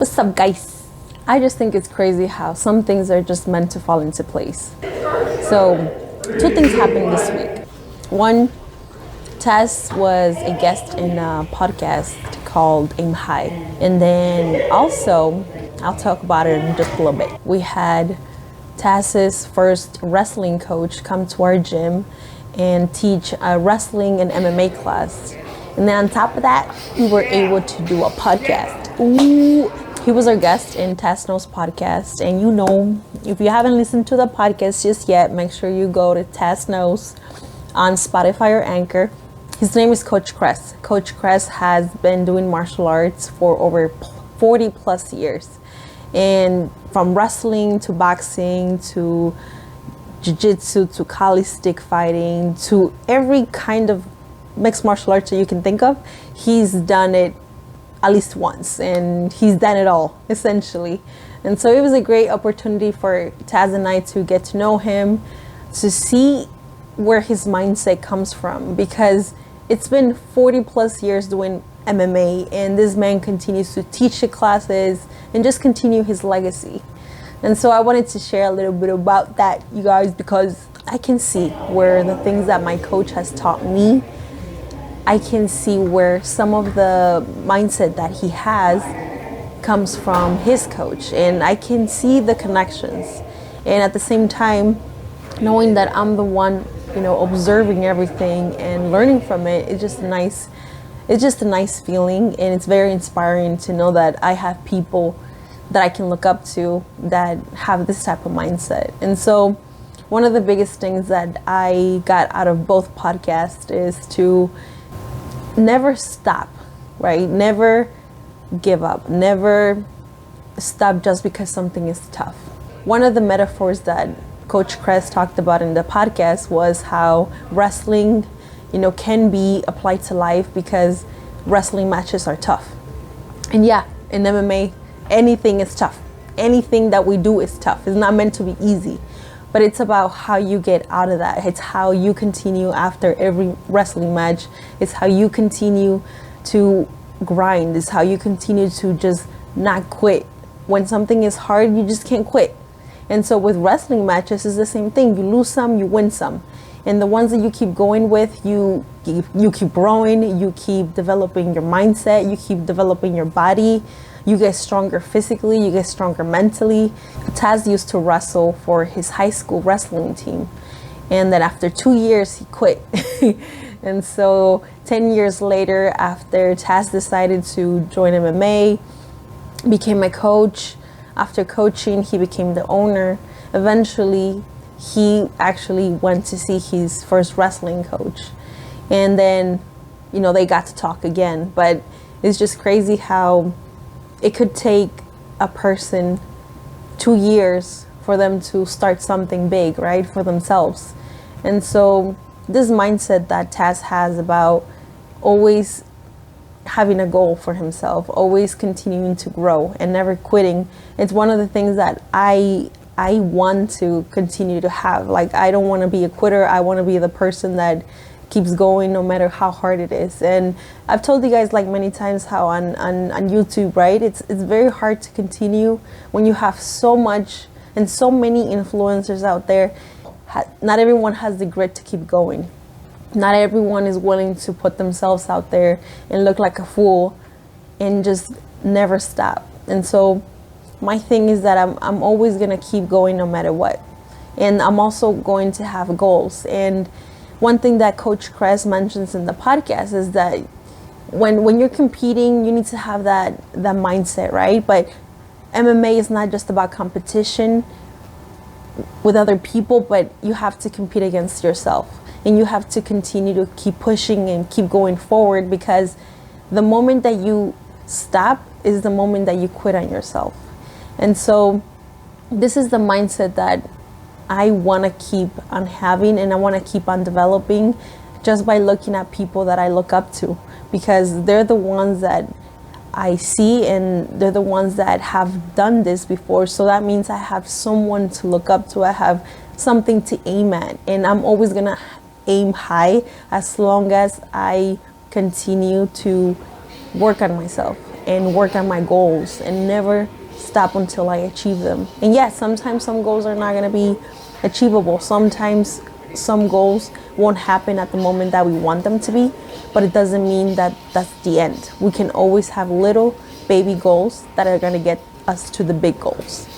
What's up, guys? I just think it's crazy how some things are just meant to fall into place. So, two things happened this week. One, Tess was a guest in a podcast called Aim High. And then also, I'll talk about it in just a little bit. We had Tess's first wrestling coach come to our gym and teach a wrestling and MMA class. And then on top of that, we were able to do a podcast. Ooh. He was our guest in Tess Knows podcast. And you know, if you haven't listened to the podcast just yet, make sure you go to Tess Knows on Spotify or Anchor. His name is Coach Kress. Coach Kress has been doing martial arts for over 40 plus years. And from wrestling to boxing to jiu-jitsu to Kali stick fighting to every kind of mixed martial arts that you can think of, he's done it at least once, and he's done it all essentially. And so it was a great opportunity for Taz and I to get to know him, to see where his mindset comes from, because it's been 40 plus years doing MMA, and this man continues to teach the classes and just continue his legacy. And so I wanted to share a little bit about that, you guys, because I can see where the things that my coach has taught me, I can see where some of the mindset that he has comes from his coach, and I can see the connections. And at the same time, knowing that I'm the one, observing everything and learning from it, it's just a nice feeling, and it's very inspiring to know that I have people that I can look up to that have this type of mindset. And so one of the biggest things that I got out of both podcasts is to never stop, right? Never give up. Never stop just because something is tough. One of the metaphors that Coach Kress talked about in the podcast was how wrestling, can be applied to life, because wrestling matches are tough. And yeah, in MMA, anything is tough. Anything that we do is tough. It's not meant to be easy. But it's about how you get out of that. It's how you continue after every wrestling match. It's how you continue to grind. It's how you continue to just not quit. When something is hard, you just can't quit. And so with wrestling matches, it's the same thing. You lose some, you win some. And the ones that you keep going with, you keep growing, you keep developing your mindset, you keep developing your body. You get stronger physically, you get stronger mentally. Taz used to wrestle for his high school wrestling team. And then after 2 years, he quit. And so 10 years later, after Taz decided to join MMA, became my coach. After coaching, he became the owner. Eventually, he actually went to see his first wrestling coach. And then, they got to talk again. But it's just crazy how it could take a person 2 years for them to start something big, right, for themselves. And so this mindset that Taz has about always having a goal for himself, always continuing to grow and never quitting, it's one of the things that I want to continue to have. Like, I don't want to be a quitter. I want to be the person that keeps going no matter how hard it is. And I've told you guys many times how on YouTube, right, it's very hard to continue when you have so much and so many influencers out there. Not everyone has the grit to keep going. Not everyone is willing to put themselves out there and look like a fool and just never stop. And so my thing is that I'm always gonna keep going no matter what. And I'm also going to have goals. And one thing that Coach Kress mentions in the podcast is that when you're competing, you need to have that mindset, right? But MMA is not just about competition with other people, but you have to compete against yourself. And you have to continue to keep pushing and keep going forward, because the moment that you stop is the moment that you quit on yourself. And so this is the mindset that I want to keep on having, and I want to keep on developing, just by looking at people that I look up to, because they're the ones that I see, and they're the ones that have done this before. So that means I have someone to look up to. I have something to aim at, and I'm always gonna aim high as long as I continue to work on myself and work on my goals and never stop until I achieve them. And yes, sometimes some goals are not going to be achievable. Sometimes some goals won't happen at the moment that we want them to be, but it doesn't mean that that's the end. We can always have little baby goals that are going to get us to the big goals.